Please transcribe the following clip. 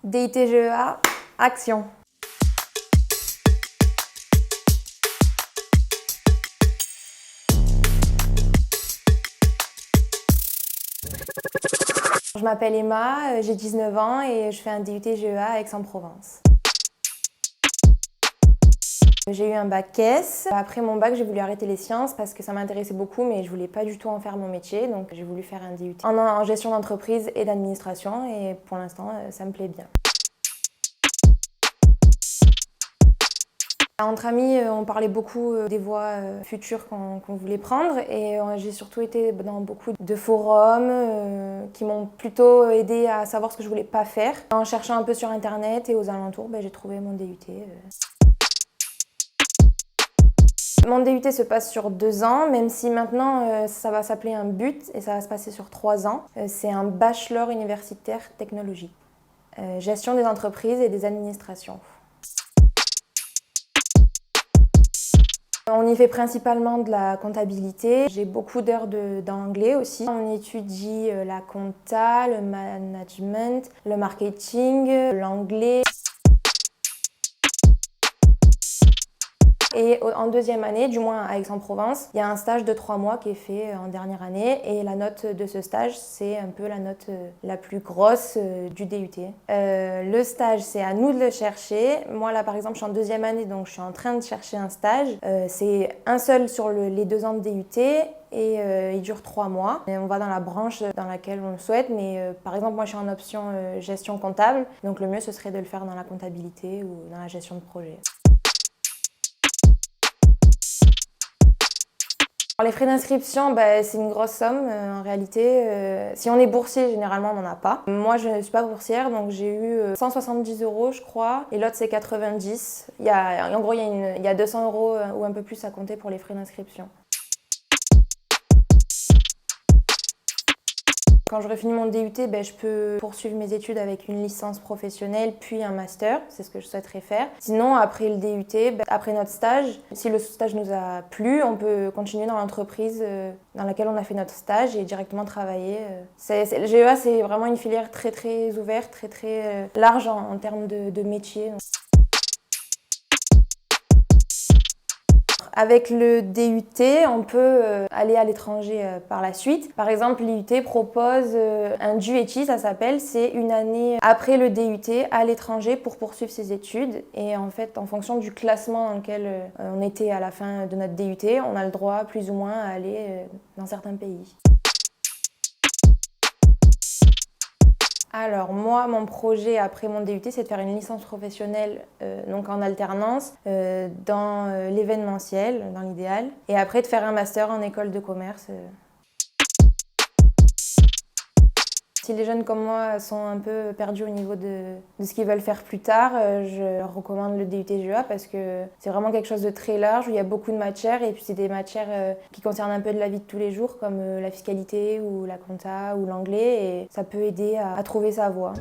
DUT-GEA, action! Je m'appelle Emma, j'ai 19 ans et je fais un DUT-GEA à Aix-en-Provence. J'ai eu un bac S. Après mon bac, j'ai voulu arrêter les sciences parce que ça m'intéressait beaucoup, mais je voulais pas du tout en faire mon métier, donc j'ai voulu faire un DUT en gestion d'entreprise et d'administration, et pour l'instant, ça me plaît bien. Entre amis, on parlait beaucoup des voies futures qu'on voulait prendre, et j'ai surtout été dans beaucoup de forums qui m'ont plutôt aidé à savoir ce que je voulais pas faire. En cherchant un peu sur internet et aux alentours, j'ai trouvé mon DUT. Mon DUT se passe sur 2 ans, même si maintenant ça va s'appeler un BUT et ça va se passer sur 3 ans. C'est un bachelor universitaire technologie. Gestion des entreprises et des administrations. On y fait principalement de la comptabilité. J'ai beaucoup d'heures d'anglais aussi. On étudie la compta, le management, le marketing, l'anglais. Et en deuxième année, du moins à Aix-en-Provence, il y a un stage de 3 mois qui est fait en dernière année, et la note de ce stage, c'est un peu la note la plus grosse du DUT. Le stage, c'est à nous de le chercher. Moi là par exemple, je suis en deuxième année, donc je suis en train de chercher un stage. C'est un seul sur les 2 ans de DUT, et il dure 3 mois. Et on va dans la branche dans laquelle on le souhaite, mais par exemple moi je suis en option gestion comptable, donc le mieux ce serait de le faire dans la comptabilité ou dans la gestion de projet. Les frais d'inscription, c'est une grosse somme en réalité. Si on est boursier, généralement on n'en a pas. Moi je ne suis pas boursière, donc j'ai eu 170 € je crois, et l'autre c'est 90. En gros il y a 200 € ou un peu plus à compter pour les frais d'inscription. Quand j'aurai fini mon DUT, je peux poursuivre mes études avec une licence professionnelle puis un master, c'est ce que je souhaiterais faire. Sinon, après le DUT, après notre stage, si le stage nous a plu, on peut continuer dans l'entreprise dans laquelle on a fait notre stage et directement travailler. Le GEA, c'est vraiment une filière très très ouverte, très très large en termes de métiers. Avec le DUT, on peut aller à l'étranger par la suite. Par exemple, l'IUT propose un DUETI, ça s'appelle, c'est une année après le DUT à l'étranger pour poursuivre ses études. Et en fait, en fonction du classement dans lequel on était à la fin de notre DUT, on a le droit plus ou moins à aller dans certains pays. Alors moi, mon projet après mon DUT, c'est de faire une licence professionnelle donc en alternance dans l'événementiel, dans l'idéal, et après de faire un master en école de commerce. Si les jeunes comme moi sont un peu perdus au niveau de ce qu'ils veulent faire plus tard, je leur recommande le DUT-GEA parce que c'est vraiment quelque chose de très large où il y a beaucoup de matières, et puis c'est des matières qui concernent un peu de la vie de tous les jours, comme la fiscalité ou la compta ou l'anglais, et ça peut aider à trouver sa voie.